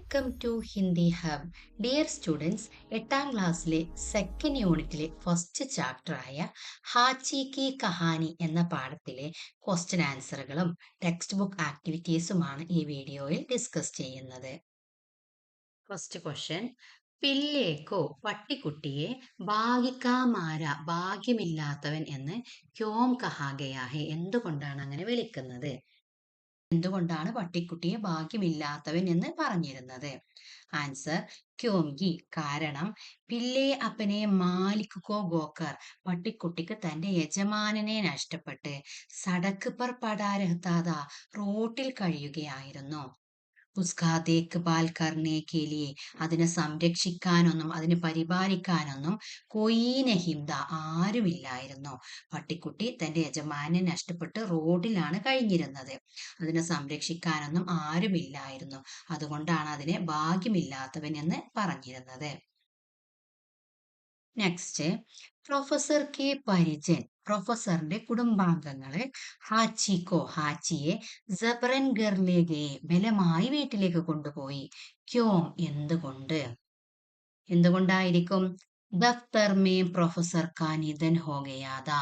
Welcome to Hindi hub. Dear students, എട്ടാം ക്ലാസ്സിലെ second യൂണിറ്റിലെ ഫസ്റ്റ് ചാപ്റ്ററായ ഹാച്ചി കി കഹാനി എന്ന പാഠത്തിലെ ക്വസ്റ്റ്യൻ ആൻസറുകളും ടെക്സ്റ്റ് ബുക്ക് ആക്ടിവിറ്റീസുമാണ് ഈ വീഡിയോയിൽ ഡിസ്കസ് ചെയ്യുന്നത്. ഫസ്റ്റ് ക്വസ്റ്റ്യൻ, പില്ലേക്കോ പട്ടിക്കുട്ടിയെ ഭാഗ്യക്കാമാര ഭാഗ്യമില്ലാത്തവൻ എന്ന് ക്യോം കഹാ ഗയാ ഹെ, എന്തുകൊണ്ടാണ് അങ്ങനെ വിളിക്കുന്നത്? എന്തുകൊണ്ടാണ് പട്ടിക്കുട്ടിയെ ഭാഗ്യമില്ലാത്തവൻ എന്ന് പറഞ്ഞിരുന്നത്? ആൻസർ, ക്യോംകി, കാരണം പില്ലേ അപ്പനെ മാലിക് കോ ഗോക്കർ, പട്ടിക്കുട്ടിക്ക് തന്റെ യജമാനനെ നഷ്ടപ്പെട്ട് സടക്ക് പർ പടാ രഹ്താ താ, റോട്ടിൽ കഴിയുകയായിരുന്നു. ഉസ്കാ ദേഖ് ഭാൽ കർണേ കെ ലിയെ, അതിനെ സംരക്ഷിക്കാനൊന്നും അതിനെ പരിപാലിക്കാനൊന്നും കൊയീ നഹീം താ, ആരുമില്ലായിരുന്നു. പട്ടിക്കുട്ടി തന്റെ യജമാനെ നഷ്ടപ്പെട്ട് റോഡിലാണ് കഴിഞ്ഞിരുന്നത്. അതിനെ സംരക്ഷിക്കാനൊന്നും ആരുമില്ലായിരുന്നു. അതുകൊണ്ടാണ് അതിനെ ഭാഗ്യമില്ലാത്തവൻ എന്ന് പറഞ്ഞിരുന്നത്. നെക്സ്റ്റ്, പ്രൊഫസർ കെ പരിജൻ, പ്രൊഫസറിന്റെ കുടുംബാംഗങ്ങളെ ഹാച്ചിക്കോ, ഹാച്ചിയെ ജബറൻ ഗർലേഗയെ, ബലമായി വീട്ടിലേക്ക് കൊണ്ടുപോയി. ക്യോം, എന്തുകൊണ്ട്? എന്തുകൊണ്ടായിരിക്കും? ദഫ്തർ മേ പ്രൊഫസർ കാ നിധൻ ഹോ ഗയാ താ,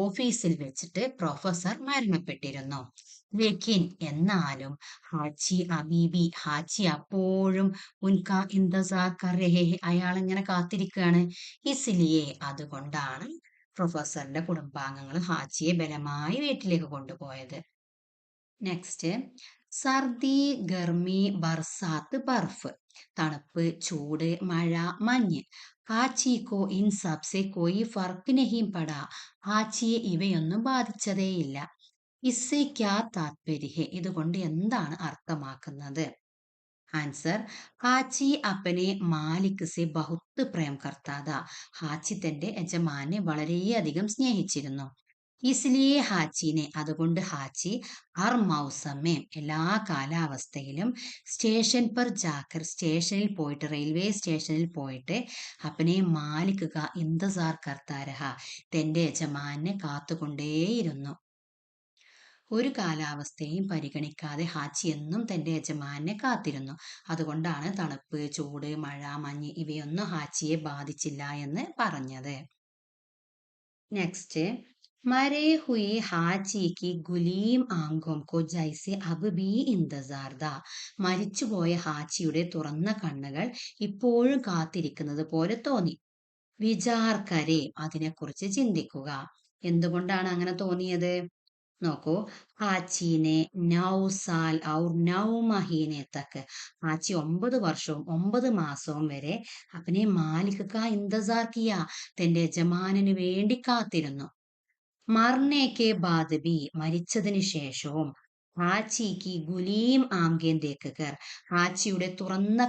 ഓഫീസിൽ വെച്ചിട്ട് പ്രൊഫസർ മരണപ്പെട്ടിരുന്നു. ലേക്കിൻ, എന്നാലും ഹാച്ചി അബീബി, ഹാച്ചി അപ്പോഴും ഉൻകാ ഇന്തസാർ കർ രഹേ ഹെ, അയാൾ ഇങ്ങനെ കാത്തിരിക്കുകയാണ്. ഇസ്ലിയെ, അതുകൊണ്ടാണ് പ്രൊഫസറിന്റെ കുടുംബാംഗങ്ങൾ ഹാച്ചിയെ ബലമായി വീട്ടിലേക്ക് കൊണ്ടുപോയത്. നെക്സ്റ്റ്, സർദി ഗർമി ബർസാത്ത് ബർഫ്, തണുപ്പ് ചൂട് മഴ മഞ്ഞ്. ഹാച്ചിക്കോ ഇൻ സബ്സെ കോയി ഫർക്ക് നഹീം പടാ, ഹാച്ചിയെ ഇവയൊന്നും ബാധിച്ചതേയില്ല. ഇസ്സെ ക്യാ താത്പര്യ ഹെ, ഇതുകൊണ്ട് എന്താണ് അർത്ഥമാക്കുന്നത്? ആൻസർ, ഹാച്ചി അപ്പനെ മാലിക് സെ ബഹുത്ത് പ്രേം കർത്താ താ, ഹാച്ചി തന്റെ യജമാനെ വളരെയധികം സ്നേഹിച്ചിരുന്നു. ഇസ്ലിയെ ഹാച്ചിനെ, അതുകൊണ്ട് ഹാച്ചി ഹർ മൗസമേ, എല്ലാ കാലാവസ്ഥയിലും സ്റ്റേഷൻ പർ ജാക്കർ, സ്റ്റേഷനിൽ പോയിട്ട് റെയിൽവേ സ്റ്റേഷനിൽ പോയിട്ട് അപ്പനെ മാലിക് കാ ഇന്തസാർ കർത്താ രഹാ, തന്റെ യജമാനെ കാത്തുകൊണ്ടേയിരുന്നു. ഒരു കാലാവസ്ഥയും പരിഗണിക്കാതെ ഹാച്ചി എന്നും തന്റെ യജമാനെ കാത്തിരുന്നു. അതുകൊണ്ടാണ് തണുപ്പ് ചൂട് മഴ മഞ്ഞ് ഇവയൊന്നും ഹാച്ചിയെ ബാധിച്ചില്ല എന്ന് പറഞ്ഞത്. നെക്സ്റ്റ്, മരേ ഹുയി ഹാച്ചി കി ഗുലീം ആംഖോം കോ ജൈസെ അബ് ഭീ ഇന്തസാർ ദാ, മരിച്ചുപോയ ഹാച്ചിയുടെ തുറന്ന കണ്ണുകൾ ഇപ്പോഴും കാത്തിരിക്കുന്നത് പോലെ തോന്നി. വിചാർ കരെ, അതിനെക്കുറിച്ച് ചിന്തിക്കുക. എന്തുകൊണ്ടാണ് അങ്ങനെ തോന്നിയത്? നോക്കൂ, ഹാച്ചിനെ 9 സാൽ ഔർ 9 മഹീനെ തക്ക്, ഹാച്ചി 9 വർഷവും 9 മാസവും വരെ അപ്പനെ മാലിക് കാ ഇന്തസാർ കിയ, തന്റെ യജമാനന് വേണ്ടി കാത്തിരുന്നു. മർനെ കെ ബാദ് ബി, മരിച്ചതിന് ശേഷവും ഹാച്ചിക്ക് ഗുലീം ആംഗേൻ ദേക്കർ, ഹാച്ചിയുടെ തുറന്ന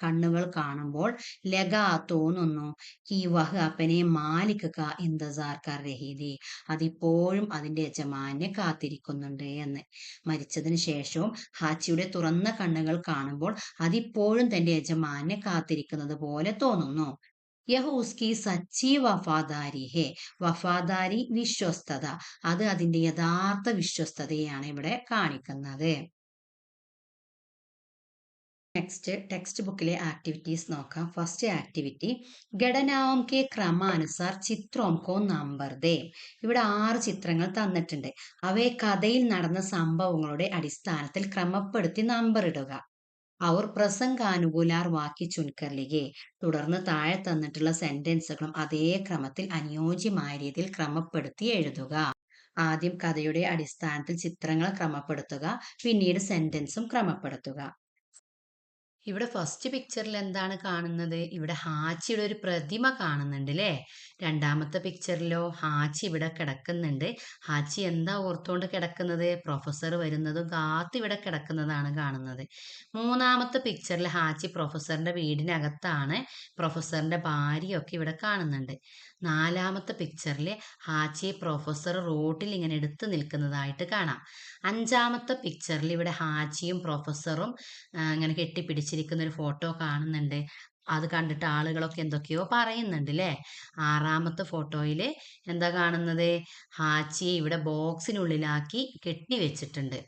കണ്ണുകൾ കാണുമ്പോൾ ലഗാ, തോന്നുന്നു, കി വഹ് അപ്പനെ മാലിക് കാ ഇന്തസാർ കർ രഹി ഥി, അതിപ്പോഴും അതിന്റെ യജമാനെ കാത്തിരിക്കുന്നുണ്ട് എന്ന്. മരിച്ചതിന് ശേഷവും ഹാച്ചിയുടെ തുറന്ന കണ്ണുകൾ കാണുമ്പോൾ അതിപ്പോഴും തന്റെ യജമാനെ കാത്തിരിക്കുന്നത് പോലെ തോന്നുന്നു. യഹ് ഉസ്കി സച്ചി വഫാദാരി ഹെ, വഫാദാരി വിശ്വസ്തത, അത് അതിന്റെ യഥാർത്ഥ വിശ്വസ്തതയാണ് ഇവിടെ കാണിക്കുന്നത്. നെക്സ്റ്റ്, ടെക്സ്റ്റ് ബുക്കിലെ ആക്ടിവിറ്റീസ് നോക്കാം. ഫസ്റ്റ് ആക്ടിവിറ്റി, ഘടനാവും കെ ക്രമാനുസാർ ചിത്രോം കോ നമ്പർ ദേ, ഇവിടെ 6 ചിത്രങ്ങൾ തന്നിട്ടുണ്ട്. അവയെ കഥയിൽ നടന്ന സംഭവങ്ങളുടെ അടിസ്ഥാനത്തിൽ ക്രമപ്പെടുത്തി നമ്പർ ഇടുക. അവർ പ്രസംഗാനുകൂലാർ വാക്യ ചുൻകർ ലിഖേ, തുടർന്ന് താഴെ തന്നിട്ടുള്ള സെന്റൻസുകളും അതേ ക്രമത്തിൽ അനുയോജ്യമായ രീതിയിൽ ക്രമപ്പെടുത്തി എഴുതുക. ആദ്യം കഥയുടെ അടിസ്ഥാനത്തിൽ ചിത്രങ്ങൾ ക്രമപ്പെടുത്തുക, പിന്നീട് സെന്റൻസും ക്രമപ്പെടുത്തുക. ഇവിടെ ഫസ്റ്റ് പിക്ചറിൽ എന്താണ് കാണുന്നത്? ഇവിടെ ഹാച്ചിയുടെ ഒരു പ്രതിമ കാണുന്നുണ്ട് അല്ലേ? രണ്ടാമത്തെ പിക്ചറിലോ ഹാച്ചി ഇവിടെ കിടക്കുന്നുണ്ട്. ഹാച്ചി എന്താ ഓർത്തുകൊണ്ട് കിടക്കുന്നത്? പ്രൊഫസർ വരുന്നതും കാത്ത് ഇവിടെ കിടക്കുന്നതാണ് കാണുന്നത്. മൂന്നാമത്തെ പിക്ചറിൽ ഹാച്ചി പ്രൊഫസറിന്റെ വീടിനകത്താണ്. പ്രൊഫസറിന്റെ ഭാര്യയൊക്കെ ഇവിടെ കാണുന്നുണ്ട്. നാലാമത്തെ പിക്ചറിൽ ഹാച്ചിയെ പ്രൊഫസർ റോഡിൽ ഇങ്ങനെ എടുത്തു നിൽക്കുന്നതായിട്ട് കാണാം. അഞ്ചാമത്തെ പിക്ചറിൽ ഇവിടെ ഹാച്ചിയും പ്രൊഫസറും ഇങ്ങനെ കെട്ടിപ്പിടിച്ചിരിക്കുന്ന ഒരു ഫോട്ടോ കാണുന്നുണ്ട്. അത് കണ്ടിട്ട് ആളുകളൊക്കെ എന്തൊക്കെയോ പറയുന്നുണ്ട് അല്ലേ? ആറാമത്തെ ഫോട്ടോയിൽ എന്താ കാണുന്നത്? ഹാച്ചിയെ ഇവിടെ ബോക്സിനുള്ളിലാക്കി കെട്ടി വെച്ചിട്ടുണ്ട്.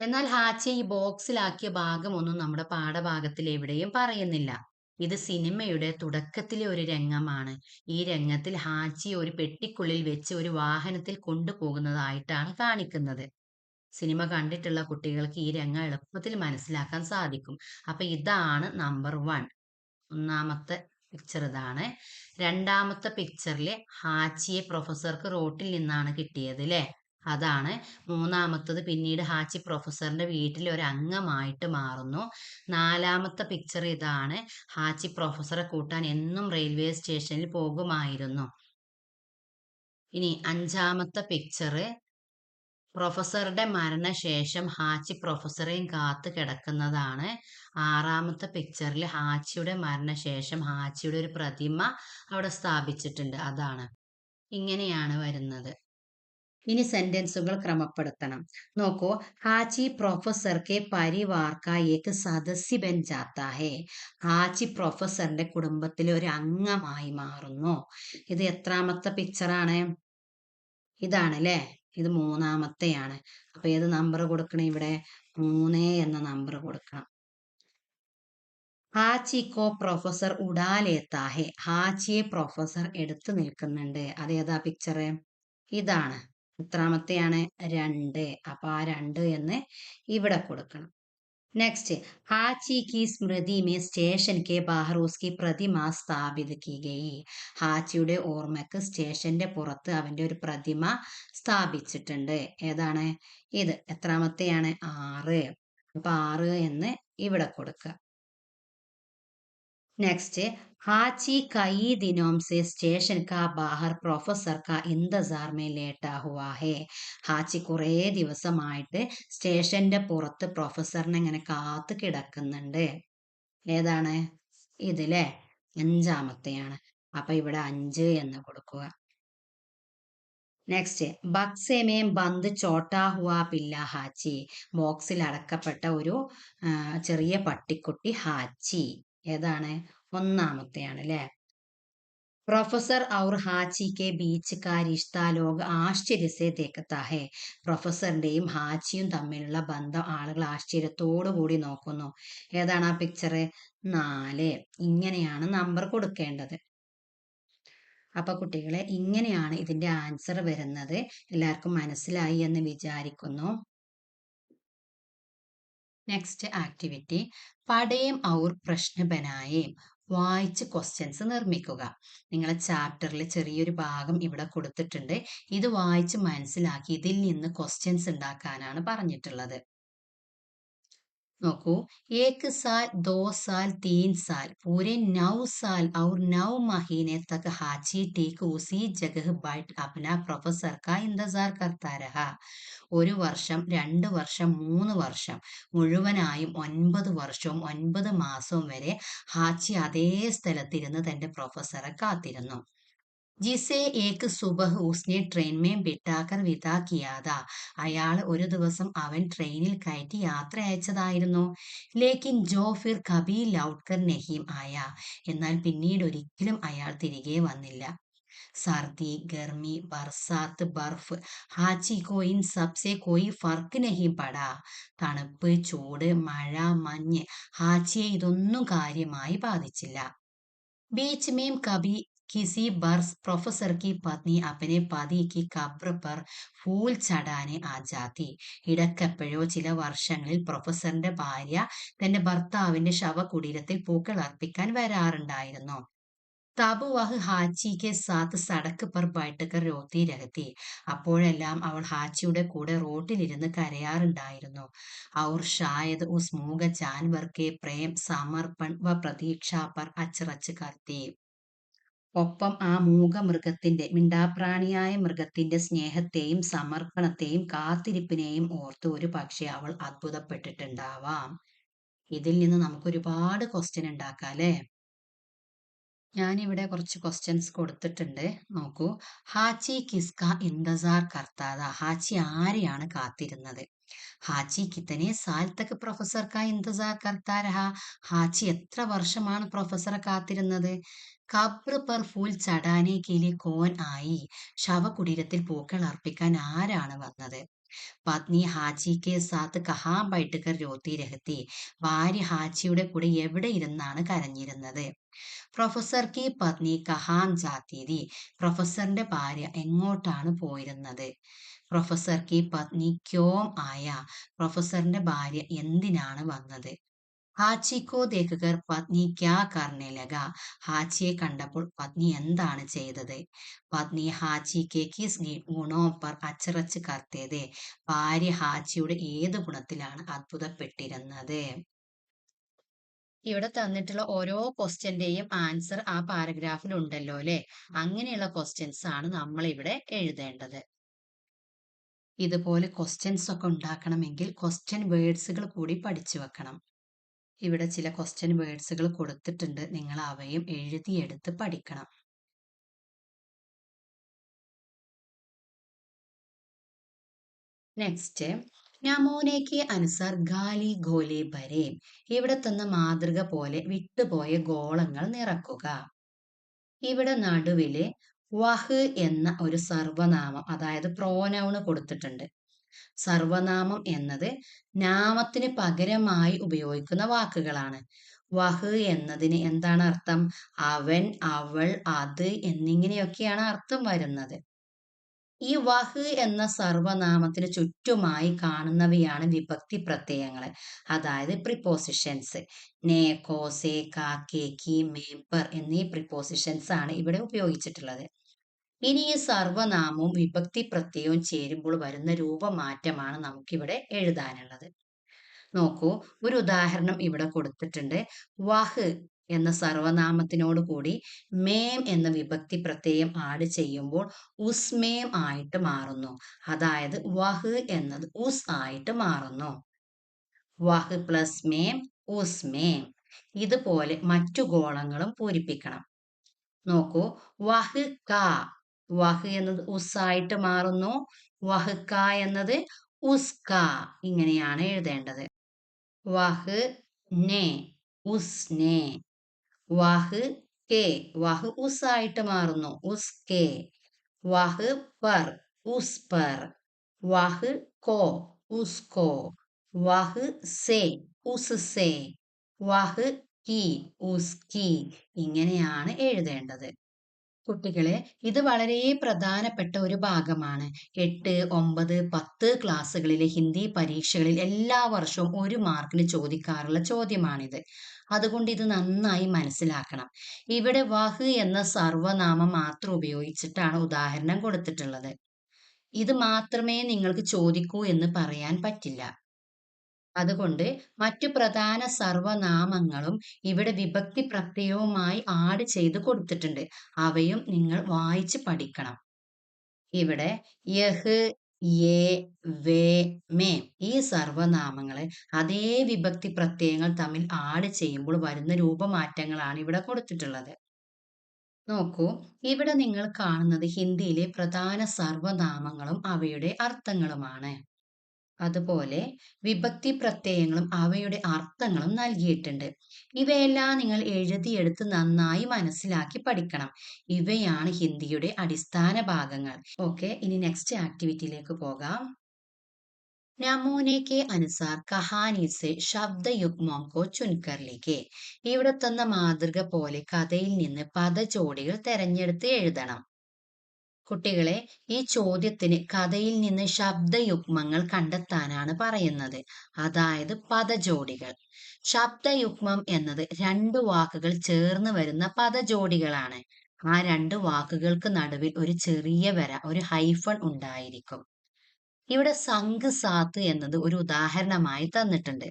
എന്നാൽ ഹാച്ചിയെ ഈ ബോക്സിലാക്കിയ ഭാഗമൊന്നും നമ്മുടെ പാഠഭാഗത്തിൽ എവിടെയും പറയുന്നില്ല. ഇത് സിനിമയുടെ തുടക്കത്തിലെ ഒരു രംഗമാണ്. ഈ രംഗത്തിൽ ഹാച്ചിയെ ഒരു പെട്ടിക്കുള്ളിൽ വെച്ച് ഒരു വാഹനത്തിൽ കൊണ്ടുപോകുന്നതായിട്ടാണ് കാണിക്കുന്നത്. സിനിമ കണ്ടിട്ടുള്ള കുട്ടികൾക്ക് ഈ രംഗം എളുപ്പത്തിൽ മനസ്സിലാക്കാൻ സാധിക്കും. അപ്പൊ ഇതാണ് നമ്പർ 1. ഒന്നാമത്തെ പിക്ചർ ഇതാണ്. രണ്ടാമത്തെ പിക്ചറിൽ ഹാച്ചിയെ പ്രൊഫസർക്ക് റോട്ടിൽ നിന്നാണ് കിട്ടിയത് അല്ലേ? അതാണ്. മൂന്നാമത്തത് പിന്നീട് ഹാച്ചി പ്രൊഫസറിന്റെ വീട്ടിലെ ഒരു അംഗമായിട്ട് മാറുന്നു. നാലാമത്തെ പിക്ചർ ഇതാണ്. ഹാച്ചി പ്രൊഫസറെ കൂട്ടാൻ എന്നും റെയിൽവേ സ്റ്റേഷനിൽ പോകുമായിരുന്നു. ഇനി അഞ്ചാമത്തെ പിക്ചർ പ്രൊഫസറുടെ മരണശേഷം ഹാച്ചി പ്രൊഫസറെയും കാത്ത് കിടക്കുന്നതാണ്. ആറാമത്തെ പിക്ചറിൽ ഹാച്ചിയുടെ മരണശേഷം ഹാച്ചിയുടെ ഒരു പ്രതിമ അവിടെ സ്ഥാപിച്ചിട്ടുണ്ട്. അതാണ്. ഇങ്ങനെയാണ് വരുന്നത്. ഇനി സെന്റൻസുകൾ ക്രമപ്പെടുത്തണം. നോക്കൂ. ഹാച്ചി പ്രൊഫസർ കെ പരിവാർ കാ ഏക് സദസ്യ ബൻ ജാത്താ ഹെ. ഹാച്ചി പ്രൊഫസറിന്റെ കുടുംബത്തിലെ ഒരു അംഗമായി മാറുന്നു. ഇത് എത്രാമത്തെ പിക്ചറാണ്? ഇതാണ് അല്ലേ? ഇത് മൂന്നാമത്തെയാണ്. അപ്പൊ ഏത് നമ്പർ കൊടുക്കണം ഇവിടെ? 3 എന്ന നമ്പർ കൊടുക്കണം. ഹാച്ചിക്കോ പ്രൊഫസർ ഉടാലേത്താ ഹെ. ഹാച്ചിയെ പ്രൊഫസർ എടുത്തു നിൽക്കുന്നുണ്ട്. അതേതാ പിക്ചർ? ഇതാണ്. എത്രാമത്തെയാണ്? 2. അപ്പൊ ആ 2 എന്ന് ഇവിടെ കൊടുക്കണം. नेक्स्ट हाची की स्मृति में സ്റ്റേഷൻ के बाहर उसकी പ്രതിമ സ്ഥാപിത की गई. ഹാച്ചിയുടെ ഓർമ്മക്ക് സ്റ്റേഷന്റെ പുറത്ത് അവന്റെ ഒരു പ്രതിമ സ്ഥാപിച്ചിട്ടുണ്ട്. ഏതാണ് ഇത്? എത്രാമത്തെയാണ്? 6. അപ്പൊ 6 എന്ന് ഇവിടെ കൊടുക്കുക. नेक्स्ट हाची कई दिनों से स्टेशन का बाहर പ്രൊഫസർ का इंतजार में लेटा हुआ है. ഹാച്ചി കുറേ ദിവസമായിട്ട് സ്റ്റേഷന്റെ പുറത്ത് പ്രൊഫസറിനെ ഇങ്ങനെ കാത്തു കിടക്കുന്നുണ്ട്. ഏതാണ്? ഇതിലെ 5-മത്തെയാണ്. അപ്പൊ ഇവിടെ 5 എന്ന് കൊടുക്കുക. നെക്സ്റ്റ് ബക്സേമേം ബന്ദ് ചോട്ടാ ഹുവാ പില്ല ഹാച്ചി. ബോക്സിൽ അടക്കപ്പെട്ട ഒരു ചെറിയ പട്ടിക്കുട്ടി ഹാച്ചി. ഏതാണ്? 1-മത്തെയാണ് അല്ലെ? പ്രൊഫസർ ഔർ ഹാച്ചി കെ ബീച്ച് കാ റിശ്ത ലോഗ് ആശ്ചര്യ സെ ദേഖത്താ ഹെ. പ്രൊഫസറിന്റെയും ഹാച്ചിയും തമ്മിലുള്ള ബന്ധം ആളുകൾ ആശ്ചര്യത്തോടു കൂടി നോക്കുന്നു. ഏതാണ് ആ പിക്ചർ? 4. ഇങ്ങനെയാണ് നമ്പർ കൊടുക്കേണ്ടത്. അപ്പൊ കുട്ടികളെ ഇങ്ങനെയാണ് ഇതിന്റെ ആൻസർ വരുന്നത്. എല്ലാവർക്കും മനസ്സിലായി എന്ന് വിചാരിക്കുന്നു. നെക്സ്റ്റ് ആക്ടിവിറ്റി പഠേം ഔർ പ്രശ്ന ബനായേം. വായിച്ച് ക്വസ്റ്റ്യൻസ് നിർമ്മിക്കുക. നിങ്ങളെ ചാപ്റ്ററിൽ ചെറിയൊരു ഭാഗം ഇവിടെ കൊടുത്തിട്ടുണ്ട്. ഇത് വായിച്ച് മനസ്സിലാക്കി ഇതിൽ നിന്ന് ക്വസ്റ്റ്യൻസ് ഉണ്ടാക്കാനാണ് പറഞ്ഞിട്ടുള്ളത്. നോക്കൂ. 1 साल 2 साल 3 साल पूरे 9 साल और 9 महीने तक हाची ठीक उसी जगह बैठ अपना प्रोफेसर का इंतजार करता रहा. 1 വർഷം 2 വർഷം 3 വർഷം മുഴുവനായും 9 വർഷവും 9 മാസവും വരെ ഹാച്ചി അതേ സ്ഥലത്തിരുന്ന് തന്റെ പ്രൊഫസറെ കാത്തിരുന്നു. ജിസെ ഏക് സുബഹ് ഉസ്നെ ട്രെയിൻ മേ ബിട്ടാക്കർ വിദാ കിയാതാ. അയാൾ ഒരു ദിവസം അവൻ ട്രെയിനിൽ കയറ്റി യാത്ര അയച്ചതായിരുന്നു. ലേക്കിൻ ജോ ഫിർ കബി ലൗട്ട്കർ നഹീം ആയ. എന്നാൽ പിന്നീട് ഒരിക്കലും അയാൾ തിരികെ വന്നില്ല. സർദി ഗർമി ബർസാത്ത് ബർഫ് ഹാച്ചി കോ ഇൻ സബ്സെ കോയി ഫർക്ക് നഹീം പടാ. തണുപ്പ് ചൂട് മഴ മഞ്ഞ് ഹാച്ചിയെ ഇതൊന്നും കാര്യമായി ബാധിച്ചില്ല. बीच में कभी किसी बरस प्रोफेसर की पत्नी अपने पति की कब्र पर फूल चढ़ाने आ जाती. ഇടയ്ക്കെപ്പോഴോ ചില വർഷങ്ങളിൽ പ്രൊഫസറിന്റെ ഭാര്യ തന്റെ ഭർത്താവിന്റെ ശവകുടീരത്തിൽ പൂക്കൾ അർപ്പിക്കാൻ വരാറുണ്ടായിരുന്നു. തബ് വഹ് ഹാച്ചി കെ സാത്ത് സടക്ക് പർ ബൈഠക്കർ രോത്തി രഹത്തി. അപ്പോഴെല്ലാം അവൾ ഹാച്ചിയുടെ കൂടെ റോട്ടിലിരുന്ന് കരയാറുണ്ടായിരുന്നു. ഔർ ഷായദ് ഉസ് മൂക ജാൻവർ കെ പ്രേം സമർപ്പൺ വ പ്രതീക്ഷ പർ അച്ചറച്ച് കർത്തി. ഒപ്പം ആ മൂകമൃഗത്തിന്റെ മിണ്ടാപ്രാണിയായ മൃഗത്തിന്റെ സ്നേഹത്തെയും സമർപ്പണത്തെയും കാത്തിരിപ്പിനെയും ഓർത്ത് ഒരു പക്ഷെ അവൾ അത്ഭുതപ്പെട്ടിട്ടുണ്ടാവാം. ഇതിൽ നിന്ന് നമുക്ക് ഒരുപാട് ക്വസ്റ്റ്യൻ ഉണ്ടാക്കാം അല്ലെ? ഞാനിവിടെ കുറച്ച് ക്വസ്റ്റ്യൻസ് കൊടുത്തിട്ടുണ്ട്. നോക്കൂ. ഹാച്ചി കിസ്ക ഇന്തസാർ കർത്താത. ഹാച്ചി ആരെയാണ് കാത്തിരുന്നത്? ഹാച്ചി കിത്തനെ സാൽ തക് പ്രൊഫസർ കാ ഇന്തസാർ കർത്താ രഹാ. ഹാച്ചി എത്ര വർഷമാണ് പ്രൊഫസറെ കാത്തിരുന്നത്? കബ്ർ പർ ഫൂൽ ചടാനെ കെ ലിയെ കോൻ ആയി. ശവകുടീരത്തിൽ പൂക്കൾ അർപ്പിക്കാൻ ആരാണ് വന്നത്? പത്നി ഹാച്ചി കെ സാത്ത് കഹാ ബൈഠക്കർ രോത്തി രഹത്തി. ഭാര്യ ഹാച്ചിയുടെ കൂടെ എവിടെ ഇരുന്നാണ് കരഞ്ഞിരുന്നത്? പ്രൊഫസർ കി പത്നി കഹാം ജാത്തി തി. പ്രൊഫസറിന്റെ ഭാര്യ എങ്ങോട്ടാണ് പോയിരുന്നത്? പ്രൊഫസർ കി പത്നി ക്യോം ആയ. പ്രൊഫസറിന്റെ ഭാര്യ എന്തിനാണ് വന്നത്? ഹാച്ചി കോ ദേഖ്കർ പത്നി ക്യാ കർനെ ലഗ. ഹാച്ചിയെ കണ്ടപ്പോൾ പത്നി എന്താണ് ചെയ്തത്? പത്നി ഹാച്ചി കെ കിസ് ഗുണോ പർ അച്ചറച്ച് കർത്തേ തെ. ഭാര്യ ഹാച്ചിയുടെ ഏത് ഗുണത്തിലാണ് അത്ഭുതപ്പെട്ടിരുന്നത്? ഇവിടെ തന്നിട്ടുള്ള ഓരോ ക്വസ്റ്റ്യന്റെയും ആൻസർ ആ പാരഗ്രാഫിൽ ഉണ്ടല്ലോ അല്ലെ? അങ്ങനെയുള്ള ക്വസ്റ്റ്യൻസ് ആണ് നമ്മൾ ഇവിടെ എഴുതേണ്ടത്. ഇതുപോലെ ക്വസ്റ്റ്യൻസ് ഒക്കെ ഉണ്ടാക്കണമെങ്കിൽ ക്വസ്റ്റ്യൻ വേർഡ്സുകൾ കൂടി പഠിച്ചു വെക്കണം. ഇവിടെ ചില ക്വസ്റ്റ്യൻ വേർഡ്സുകൾ കൊടുത്തിട്ടുണ്ട്, നിങ്ങൾ അവയും എഴുതിയെടുത്ത് പഠിക്കണം. നെക്സ്റ്റ്, നമൂനയ്ക്ക് അനുസാർ ഗാലി ഗോലെ ഭരെ. ഇവിടെ തന്ന മാതൃക പോലെ വിട്ടുപോയ ഗോളങ്ങൾ നിറക്കുക. ഇവിടെ നടുവില് വഹ് എന്ന ഒരു സർവനാമം, അതായത് പ്രോനൗണ് കൊടുത്തിട്ടുണ്ട്. സർവനാമം എന്നത് നാമത്തിന് പകരമായി ഉപയോഗിക്കുന്ന വാക്കുകളാണ്. വഹ് എന്നതിന് എന്താണ് അർത്ഥം? അവൻ, അവൾ, അത് എന്നിങ്ങനെയൊക്കെയാണ് അർത്ഥം വരുന്നത്. ഈ വഹ് എന്ന സർവനാമത്തിന് ചുറ്റുമായി കാണുന്നവയാണ് വിഭക്തി പ്രത്യയങ്ങൾ, അതായത് പ്രിപ്പോസിഷൻസ്. നേ, കോ, സേ, കാ, കെ, കി, മേ, പർ എന്നീ പ്രിപ്പോസിഷൻസ് ആണ് ഇവിടെ ഉപയോഗിച്ചിട്ടുള്ളത്. ഇനി ഈ സർവനാമവും വിഭക്തി പ്രത്യയവും ചേരുമ്പോൾ വരുന്ന രൂപമാറ്റമാണ് നമുക്കിവിടെ എഴുതാനുള്ളത്. നോക്കൂ, ഒരു ഉദാഹരണം ഇവിടെ കൊടുത്തിട്ടുണ്ട്. വഹ് എന്ന സർവനാമത്തിനോട് കൂടി മേം എന്ന വിഭക്തി പ്രത്യയം ആഡ് ചെയ്യുമ്പോൾ ഉസ്മേം ആയിട്ട് മാറുന്നു. അതായത് വഹ് എന്നത് ഉസ് ആയിട്ട് മാറുന്നു. വഹ് പ്ലസ് മേം ഉസ്മേം. ഇതുപോലെ മറ്റു ഗോളങ്ങളും പൂരിപ്പിക്കണം. നോക്കൂ, വഹ് ക. വഹ് എന്നത് ഉസായിട്ട് മാറുന്നു. വഹ് ക എന്നത് ഉസ്ക. ഇങ്ങനെയാണ് എഴുതേണ്ടത്. വഹ് നെ ഉസ്നെ. വഹ് കെ. വഹ് ഉസായിട്ട് മാറുന്നു. ഉസ്കെ. വഹ് പർ ഉസ് പർ. വഹ് കോ ഉസ്കോ. വഹ് സെ ഉസ് സെ. വഹ് കി ഉസ്കി. ഇങ്ങനെയാണ് എഴുതേണ്ടത്. കുട്ടികളെ, ഇത് വളരെ പ്രധാനപ്പെട്ട ഒരു ഭാഗമാണ്. 8, 9, 10 ക്ലാസ്സുകളിലെ ഹിന്ദി പരീക്ഷകളിൽ എല്ലാ വർഷവും 1 മാർക്കിന് ചോദിക്കാറുള്ള ചോദ്യമാണിത്. അതുകൊണ്ട് ഇത് നന്നായി മനസ്സിലാക്കണം. ഇവിടെ വഹ് എന്ന സർവനാമം മാത്രം ഉപയോഗിച്ചിട്ടാണ് ഉദാഹരണം കൊടുത്തിട്ടുള്ളത്. ഇത് മാത്രമേ നിങ്ങൾക്ക് ചോദിക്കൂ എന്ന് പറയാൻ പറ്റില്ല. അതുകൊണ്ട് മറ്റു പ്രധാന സർവനാമങ്ങളും ഇവിടെ വിഭക്തി പ്രത്യയവുമായി ആഡ് ചെയ്ത് കൊടുത്തിട്ടുണ്ട്. അവയും നിങ്ങൾ വായിച്ച് പഠിക്കണം. ഇവിടെ യഹ്, യേ, വേ, മേ ഈ സർവനാമങ്ങള് അതേ വിഭക്തി പ്രത്യയങ്ങൾ തമ്മിൽ ആഡ് ചെയ്യുമ്പോൾ വരുന്ന രൂപമാറ്റങ്ങളാണ് ഇവിടെ കൊടുത്തിട്ടുള്ളത്. നോക്കൂ, ഇവിടെ നിങ്ങൾ കാണുന്നത് ഹിന്ദിയിലെ പ്രധാന സർവനാമങ്ങളും അവയുടെ അർത്ഥങ്ങളുമാണ്. അതുപോലെ വിഭക്തി പ്രത്യയങ്ങളും അവയുടെ അർത്ഥങ്ങളും നൽകിയിട്ടുണ്ട്. ഇവയെല്ലാം നിങ്ങൾ എഴുതിയെടുത്ത് നന്നായി മനസ്സിലാക്കി പഠിക്കണം. ഇവയാണ് ഹിന്ദിയുടെ അടിസ്ഥാന ഭാഗങ്ങൾ. ഓക്കെ, ഇനി നെക്സ്റ്റ് ആക്ടിവിറ്റിയിലേക്ക് പോകാം. നമൂനെ കെ അനുസാർ കഹാനി സെ ശബ്ദയുഗ്മം കോ ചുൻകർ ലിഖേ. ഇവിടെ തന്ന മാതൃക പോലെ കഥയിൽ നിന്ന് പദജോഡികൾ തെരഞ്ഞെടുത്ത് എഴുതണം. കുട്ടികളെ, ഈ ചോദ്യത്തിന് കഥയിൽ നിന്ന് ശബ്ദയുഗ്മങ്ങൾ കണ്ടെത്താനാണ് പറയുന്നത്, അതായത് പദജോഡികൾ. ശബ്ദയുഗ്മം എന്നത് 2 വാക്കുകൾ ചേർന്ന് വരുന്ന പദജോഡികളാണ്. ആ 2 വാക്കുകൾക്ക് നടുവിൽ ഒരു ചെറിയ വര, ഒരു ഹൈഫൺ ഉണ്ടായിരിക്കും. ഇവിടെ സംഘ് സാത്ത് എന്നത് ഒരു ഉദാഹരണമായി തന്നിട്ടുണ്ട്.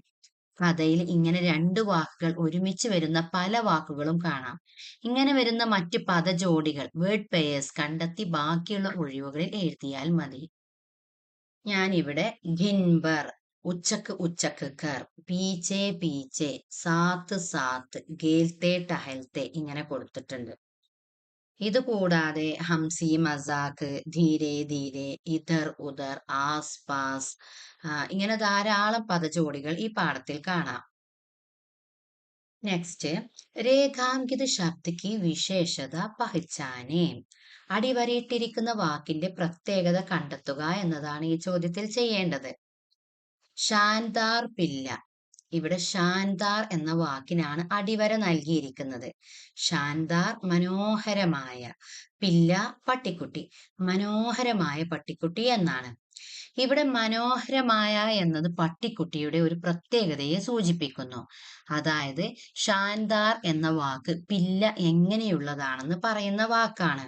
കഥയിൽ ഇങ്ങനെ 2 വാക്കുകൾ ഒരുമിച്ച് വരുന്ന പല വാക്കുകളും കാണാം. ഇങ്ങനെ വരുന്ന മറ്റ് പദജോഡികൾ, വേർഡ് പെയേഴ്സ് കണ്ടെത്തി ബാക്കിയുള്ള ഒഴിവുകളിൽ എഴുതിയാൽ മതി. ഞാനിവിടെ ഘിൻബർ, ഉച്ചക്ക് ഉച്ചക്ക് കർ, പീച്ചെ പീച്ചെ, സാത്ത് സാത്ത്, ഗേൽത്തെ ടഹൽത്തെ ഇങ്ങനെ കൊടുത്തിട്ടുണ്ട്. ഇത് കൂടാതെ ഹംസി മസാക്ക്, ധീരെ ധീരെ, ഇധർ ഉധർ, ആസ് പാസ് ഇങ്ങനെ ധാരാളം പദജോഡികൾ ഈ പാഠത്തിൽ കാണാം. നെക്സ്റ്റ്, രേഖാങ്കിത ശബ്ദക്ക് വിശേഷത പഹച്ചാനേ. അടിവരയിട്ടിരിക്കുന്ന വാക്കിന്റെ പ്രത്യേകത കണ്ടെത്തുക എന്നതാണ് ഈ ചോദ്യത്തിൽ ചെയ്യേണ്ടത്. ഷാൻദാർ പില്ല. ഇവിടെ ഷാൻദാർ എന്ന വാക്കിനാണ് അടിവര നൽകിയിരിക്കുന്നത്. ഷാൻദാർ മനോഹരമായ, പില്ല പട്ടിക്കുട്ടി, മനോഹരമായ പട്ടിക്കുട്ടി എന്നാണ്. ഇവിടെ മനോഹരമായ എന്നത് പട്ടിക്കുട്ടിയുടെ ഒരു പ്രത്യേകതയെ സൂചിപ്പിക്കുന്നു. അതായത് ഷാൻദാർ എന്ന വാക്ക് പില്ല എങ്ങനെയുള്ളതാണെന്ന് പറയുന്ന വാക്കാണ്.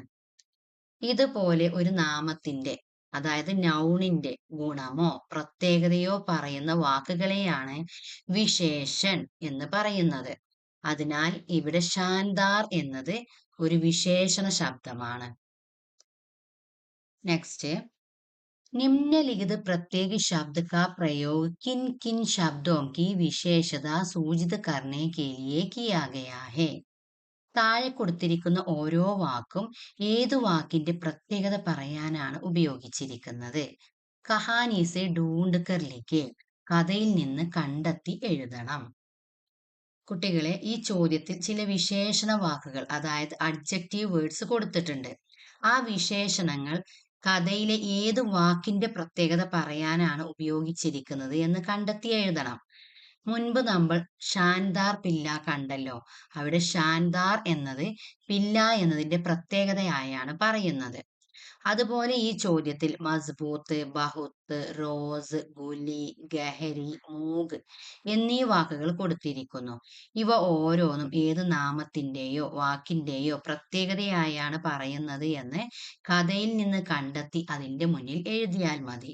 ഇതുപോലെ ഒരു നാമത്തിന്റെ, അതായത് നൗണിന്റെ ഗുണമോ പ്രത്യേകതയോ പറയുന്ന വാക്കുകളെയാണ് വിശേഷൻ എന്ന് പറയുന്നത്. അതിനാൽ ഇവിടെ ഷാൻദാർ എന്നത് ഒരു വിശേഷണ ശബ്ദമാണ്. നെക്സ്റ്റ്, निम्नलिखित प्रत्येक शब्द का प्रयोग किन किन शब्दों की विशेषता सूचित करने के लिए किया गया है. താഴെ കൊടുത്തിരിക്കുന്ന ഓരോ വാക്കും ഏതു വാക്കിന്റെ പ്രത്യേകത പറയാനാണ് ഉപയോഗിച്ചിരിക്കുന്നത്. കഹാനീസെ ഡൂണ്ട് കർ ലിഖേ. കഥയിൽ നിന്ന് കണ്ടെത്തി എഴുതണം. കുട്ടികളെ, ഈ ചോദ്യത്തിൽ ചില വിശേഷണ വാക്കുകൾ, അതായത് അഡ്ജക്റ്റീവ് വേർഡ്സ് കൊടുത്തിട്ടുണ്ട്. ആ വിശേഷണങ്ങൾ കഥയിലെ ഏത് വാക്കിന്റെ പ്രത്യേകത പറയാനാണ് ഉപയോഗിച്ചിരിക്കുന്നത് എന്ന് കണ്ടെത്തി എഴുതണം. മുൻപ് നമ്മൾ ഷാൻദാർ പില്ല കണ്ടല്ലോ. അവിടെ ഷാൻദാർ എന്നത് പില്ല എന്നതിന്റെ പ്രത്യേകതയായാണ് പറയുന്നത്. അതുപോലെ ഈ ചോദ്യത്തിൽ മസ്ബൂത്ത്, ബഹുത്ത്, റോസ്, ഗുലി, ഗഹരി, മൂഗ് എന്നീ വാക്കുകൾ കൊടുത്തിരിക്കുന്നു. ഇവ ഓരോന്നും ഏത് നാമത്തിന്റെയോ വാക്കിന്റെയോ പ്രത്യേകതയായാണ് പറയുന്നത് എന്ന് കഥയിൽ നിന്ന് കണ്ടെത്തി അതിന്റെ മുന്നിൽ എഴുതിയാൽ മതി.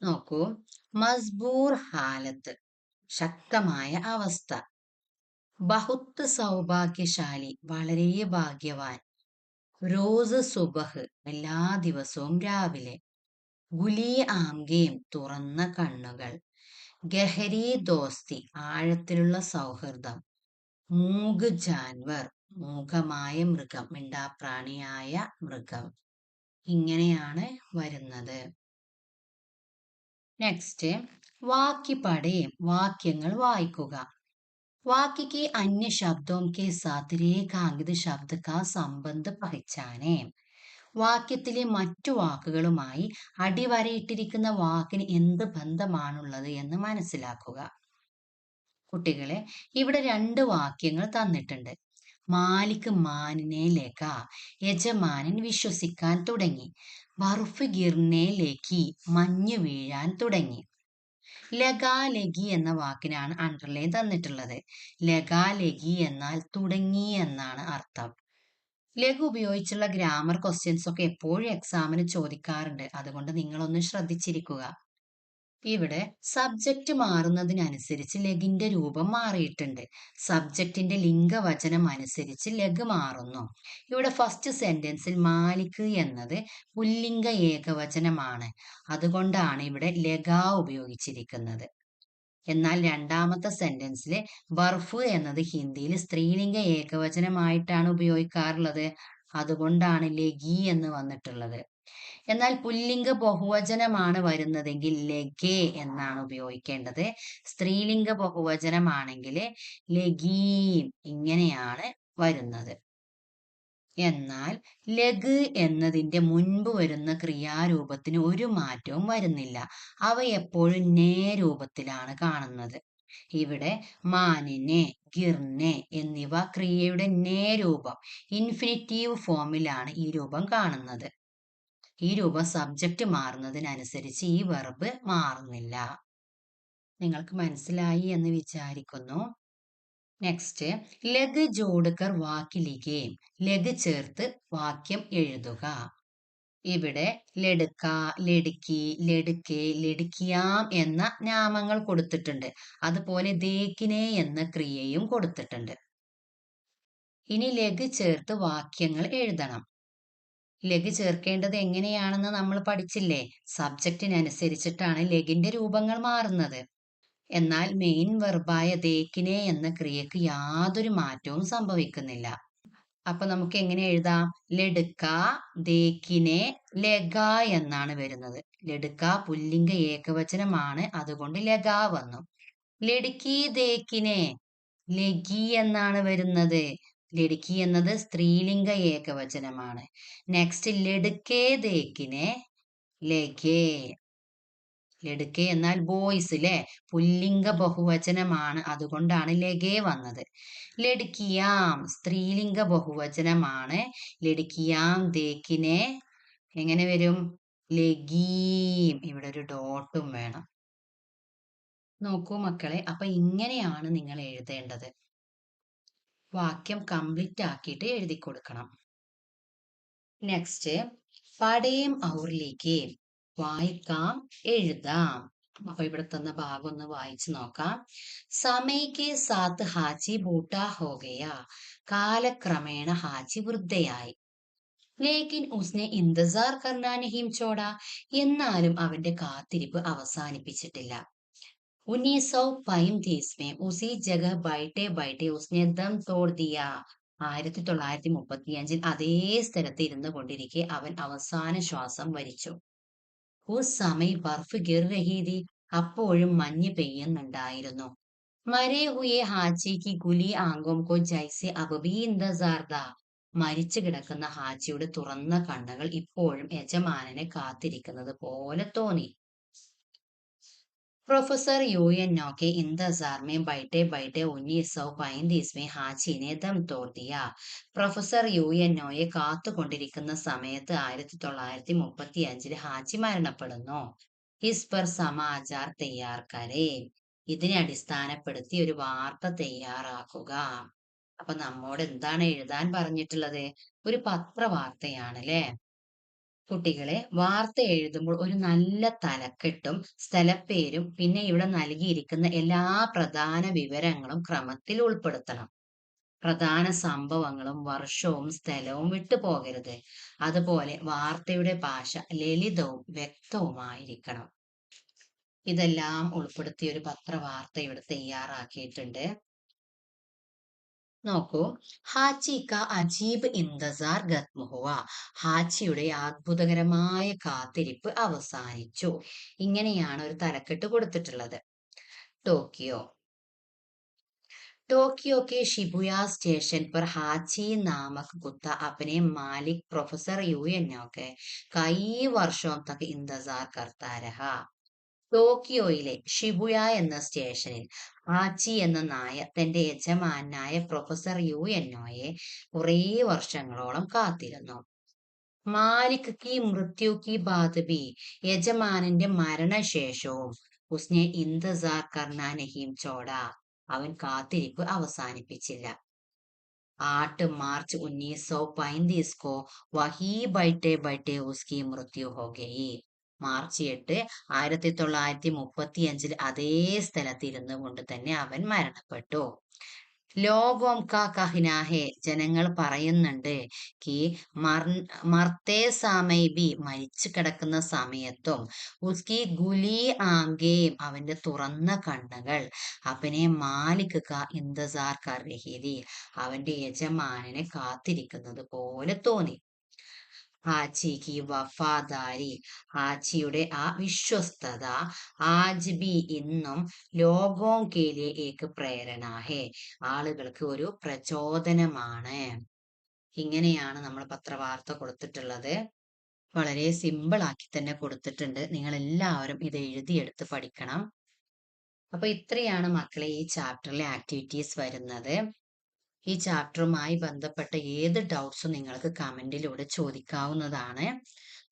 നോക്കൂ, മസ്ബൂർ ഹാലത്ത്, ശക്തമായ അവസ്ഥ. ബഹുത്ത് സൗഭാഗ്യശാലി, വളരെ ഭാഗ്യവാൻ. റോസ് സുബഹ്, എല്ലാ ദിവസവും രാവിലെ. ഗുലി ആംഗേം, തുറന്ന കണ്ണുകൾ. ഗഹരി ദോസ്തി, ആഴത്തിലുള്ള സൗഹൃദം. മൂഗ് ജാൻവർ, മൂകമായ മൃഗം, മിണ്ടാപ്രാണിയായ മൃഗം. ഇങ്ങനെയാണ് വരുന്നത്. നെക്സ്റ്റ്, വാക്യപടേം, വാക്യങ്ങൾ വായിക്കുക. വാക്യക്ക് അന്യ ശബ്ദോं के साथ രേഖാങ്കിത ശബ്ദ का संबंध पहचाने. വാക്യത്തിലെ മറ്റു വാക്കുകളുമായി അടിവരയിട്ടിരിക്കുന്ന വാക്കിന് എന്ത് ബന്ധമാണുള്ളത് എന്ന് മനസ്സിലാക്കുക. കുട്ടികളെ, ഇവിടെ 2 വാക്യങ്ങൾ തന്നിട്ടുണ്ട്. മാലിക് മാനിനെ ലേഖ, യജമാനൻ വിശ്വസിക്കാൻ തുടങ്ങി. ബർഫ് ഗിർനെ ലേഖി, മഞ്ഞ് വീഴാൻ തുടങ്ങി. ലഗാലഗി എന്ന വാക്കിനാണ് അണ്ടർലൈൻ തന്നിട്ടുള്ളത്. ലഗാലഗി എന്നാൽ തുടങ്ങി എന്നാണ് അർത്ഥം. ലഘു ഉപയോഗിച്ചുള്ള ഗ്രാമർ ക്വസ്റ്റ്യൻസ് ഒക്കെ എപ്പോഴും എക്സാമിന് ചോദിക്കാറുണ്ട്. അതുകൊണ്ട് നിങ്ങളൊന്ന് ശ്രദ്ധിച്ചിരിക്കുക. ഇവിടെ സബ്ജക്റ്റ് മാറുന്നതിനനുസരിച്ച് ലഘിന്റെ രൂപം മാറിയിട്ടുണ്ട്. സബ്ജക്റ്റിന്റെ ലിംഗവചനം അനുസരിച്ച് ലഘ് മാറുന്നു. ഇവിടെ ഫസ്റ്റ് സെന്റൻസിൽ മാലിക് എന്നത് പുല്ലിംഗ ഏകവചനമാണ്. അതുകൊണ്ടാണ് ഇവിടെ ലഗ ഉപയോഗിച്ചിരിക്കുന്നത്. എന്നാൽ രണ്ടാമത്തെ സെന്റൻസിൽ ബർഫ് എന്നത് ഹിന്ദിയിൽ സ്ത്രീലിംഗ ഏകവചനമായിട്ടാണ് ഉപയോഗിക്കാറുള്ളത്. അതുകൊണ്ടാണ് ലഗി എന്ന് വന്നിട്ടുള്ളത്. എന്നാൽ പുല്ലിംഗ ബഹുവചനമാണ് വരുന്നതെങ്കിൽ ലഗേ എന്നാണ് ഉപയോഗിക്കേണ്ടത്. സ്ത്രീലിംഗ ബഹുവചനമാണെങ്കിൽ ലഗീം, ഇങ്ങനെയാണ് വരുന്നത്. എന്നാൽ ലഗ് എന്നതിന്റെ മുൻപ് വരുന്ന ക്രിയാരൂപത്തിന് ഒരു മാറ്റവും വരുന്നില്ല. അവ എപ്പോഴും നേ രൂപത്തിലാണ് കാണുന്നത്. ഇവിടെ മാനിനെ, ഗിർനെ എന്നിവ ക്രിയയുടെ നേ രൂപം, ഇൻഫിനിറ്റീവ് ഫോമിലാണ് ഈ രൂപം കാണുന്നത്. ഈ രൂപം സബ്ജക്റ്റ് മാറുന്നതിനനുസരിച്ച് ഈ വെർബ് മാറുന്നില്ല. നിങ്ങൾക്ക് മനസ്സിലായി എന്ന് വിചാരിക്കുന്നു. നെക്സ്റ്റ്, ലഗ് ജോഡ്കർ വാക്കിലികെ, ലഗ് ചേർത്ത് വാക്യം എഴുതുക. ഇവിടെ ലഡ്ക, ലഡ്കി, ലഡ്കെ, ലഡ്കിയാം എന്ന നാമങ്ങൾ കൊടുത്തിട്ടുണ്ട്. അതുപോലെ ദേക്കിനെ എന്ന ക്രിയയും കൊടുത്തിട്ടുണ്ട്. ഇനി ലഗ് ചേർത്ത് വാക്യങ്ങൾ എഴുതണം. ലഗ് ചേർക്കേണ്ടത് എങ്ങനെയാണെന്ന് നമ്മൾ പഠിച്ചില്ലേ? സബ്ജക്റ്റിനനുസരിച്ചിട്ടാണ് ലഗിന്റെ രൂപങ്ങൾ മാറുന്നത്. എന്നാൽ മെയിൻ വെർബായ ദേക്കിനെ എന്ന ക്രിയക്ക് യാതൊരു മാറ്റവും സംഭവിക്കുന്നില്ല. അപ്പൊ നമുക്ക് എങ്ങനെ എഴുതാം? ലഡ്ക, ദേക്കിനെ, ലഗ എന്നാണ് വരുന്നത്. ലഡ്ക പുല്ലിംഗ ഏകവചനമാണ്, അതുകൊണ്ട് ലഗ വന്നു. ലഡ്കി ദേക്കിനെ, ലഘി എന്നാണ് വരുന്നത്. ലടുക്കി എന്നത് സ്ത്രീലിംഗ ഏകവചനമാണ്. നെക്സ്റ്റ് ലടുക്കേ ദേക്കിനെ ലഗേ. ലടുക്കെ എന്നാൽ ബോയ്സ് അല്ലെ, പുല്ലിംഗ ബഹുവചനമാണ്, അതുകൊണ്ടാണ് ലഗേ വന്നത്. ലടുക്കിയാം സ്ത്രീലിംഗ ബഹുവചനമാണ്. ലടുക്കിയാം ദേക്കിനെ എങ്ങനെ വരും? ലഗീം. ഇവിടെ ഒരു ഡോട്ടും വേണം. നോക്കൂ മക്കളെ, അപ്പൊ ഇങ്ങനെയാണ് നിങ്ങൾ എഴുതേണ്ടത്. വാക്യം കംപ്ലീറ്റ് ആക്കിയിട്ട് എഴുതി കൊടുക്കണം. നെക്സ്റ്റ് പടേം ഔർലിക്ക്, വായിക്കാം എഴുതാം. അപ്പൊ ഇവിടെ തന്ന ഭാഗം ഒന്ന് വായിച്ചു നോക്കാം. സമയ്ക്ക് സാത്ത് ഹാജി ബൂട്ടാ ഹോ ഗയാ, കാലക്രമേണ ഹാജി വൃദ്ധയായി. ലേക്കിൻ ഉസ്നെ ഇന്തസാർ കർനാ നഹീം ചോടാ, എന്നാലും അവന്റെ കാത്തിരിപ്പ് അവസാനിപ്പിച്ചിട്ടില്ല. 1935 में उसी जगह बैठे बैठे उसने दम തോड़ ദിയ. 1935 അതേ സ്ഥലത്ത് ഇരുന്നു കൊണ്ടിരിക്കെ അവൻ അവസാന ശ്വാസം വലിച്ചു. ഉസ് സമയം ബർഫ് ഗിർ രഹി थी, അപ്പോഴും മഞ്ഞ് പെയ്യുന്നുണ്ടായിരുന്നു. മരേ ഹുയെ ഹാജി കി ഗുലി ആങ്കോം കോ ജൈസെ അബ് ഭി ഇന്തസാർ था, മരിച്ചു കിടക്കുന്ന ഹാജിയുടെ തുറന്ന കണ്ണുകൾ ഇപ്പോഴും യജമാനനെ കാത്തിരിക്കുന്നത് പോലെ തോന്നി. प्रोफेसर यूएनओ के इंतजार में बैठे बैठे 1935 में ഹാജിനെ ദം തോർ ദിയ. പ്രൊഫസർ യുഎൻഒയെ കാത്തുകൊണ്ടിരിക്കുന്ന സമയത്ത് 1935 ഹാജി മരണപ്പെടുന്നു. ഇസ് പർ സമാചാർ തയ്യാർ കരേ, ഇതിനെ അടിസ്ഥാനപ്പെടുത്തി ഒരു വാർത്ത തയ്യാറാക്കുക. അപ്പൊ നമ്മോട് എന്താണ് എഴുതാൻ പറഞ്ഞിട്ടുള്ളത്? ഒരു പത്രവാർത്തയാണ് അല്ലെ. കുട്ടികളെ, വാർത്ത എഴുതുമ്പോൾ ഒരു നല്ല തലക്കെട്ടും സ്ഥലപ്പേരും പിന്നെ ഇവിടെ നൽകിയിരിക്കുന്ന എല്ലാ പ്രധാന വിവരങ്ങളും ക്രമത്തിൽ ഉൾപ്പെടുത്തണം. പ്രധാന സംഭവങ്ങളും വർഷവും സ്ഥലവും വിട്ടുപോകരുത്. അതുപോലെ വാർത്തയുടെ ഭാഷ ലളിതവും വ്യക്തവുമായിരിക്കണം. ഇതെല്ലാം ഉൾപ്പെടുത്തിയ ഒരു പത്രവാർത്ത ഇവിടെ തയ്യാറാക്കിയിട്ടുണ്ട്. നോക്കൂ, ഹാച്ചി കാ അജീബ് ഇന്തസാർ ഖത്മ ഹുവ, ഹാച്ചിയുടെ അത്ഭുതകരമായ കാത്തിരിപ്പ് അവസാനിച്ചു. ഇങ്ങനെയാണ് ഒരു തലക്കെട്ട് കൊടുത്തിട്ടുള്ളത്. ടോക്കിയോ. टोक्यो के शिबुया स्टेशन पर हाची नामक कुत्ता अपने मालिक प्रोफेसर यूएनओ के कई वर्षों तक इंतजार करता रहा. ടോക്കിയോയിലെ ഷിബുയ എന്ന സ്റ്റേഷനിൽ ഹാച്ചി എന്ന നായ തന്റെ യജമാനായ പ്രൊഫസർ യുഎൻഒയെ കുറേ വർഷങ്ങളോളം കാത്തിരുന്നു. മാലിക് കി മൃത്യു കി ബാദ് ഭി, യജമാനന്റെ മരണശേഷവും ഉസ്നെ ഇന്തസാർ കർനാ നഹീം ചോടാ, അവൻ കാത്തിരിപ്പ് അവസാനിപ്പിച്ചില്ല. 8 मार्च 1935 को वही बैठे बैठे उसकी मृत्यु हो गई. മാർച്ച് 8 1935 അതേ സ്ഥലത്ത് ഇരുന്നു കൊണ്ട് തന്നെ അവൻ മരണപ്പെട്ടു. ലോകോം കാ കഹ്നാ ഹെ, ജനങ്ങൾ പറയുന്നുണ്ട്, കി മർത്തേ സമയ ബി, മരിച്ചു കിടക്കുന്ന സമയത്തും, ഉസ്കി ഗുലി ആംഗേം, അവന്റെ തുറന്ന കണ്ണുകൾ, അപ്പനെ മാലിക് കാ ഇന്തസാർ കർ രഹി ഥി, അവന്റെ യജമാനനെ കാത്തിരിക്കുന്നത് പോലെ തോന്നി. ഹാച്ചി കി വഫാദാരി, ഹാച്ചിയുടെ ആ വിശ്വസ്തത, ആജ് ബി, ഇന്നും, ലോകോം കെ ലിയെ ഏക് പ്രേരണ ഹെ, ആളുകൾക്ക് ഒരു പ്രചോദനമാണ്. ഇങ്ങനെയാണ് നമ്മൾ പത്രവാർത്ത കൊടുത്തിട്ടുള്ളത്. വളരെ സിമ്പിൾ ആക്കി തന്നെ കൊടുത്തിട്ടുണ്ട്. നിങ്ങൾ എല്ലാവരും ഇത് എഴുതിയെടുത്ത് പഠിക്കണം. അപ്പൊ ഇത്രയാണ് മക്കളെ ഈ ചാപ്റ്ററിലെ ആക്ടിവിറ്റീസ് വരുന്നത്. ഈ ചാപ്റ്ററുമായി ബന്ധപ്പെട്ട ഏത് ഡൗട്ട്സും നിങ്ങൾക്ക് കമന്റിലൂടെ ചോദിക്കാവുന്നതാണ്.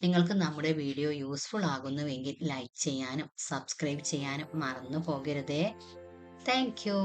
നിങ്ങൾക്ക് നമ്മുടെ വീഡിയോ യൂസ്ഫുൾ ആകുന്നുവെങ്കിൽ ലൈക്ക് ചെയ്യാനും സബ്സ്ക്രൈബ് ചെയ്യാനും മറന്നു പോകരുതേ. Thank U.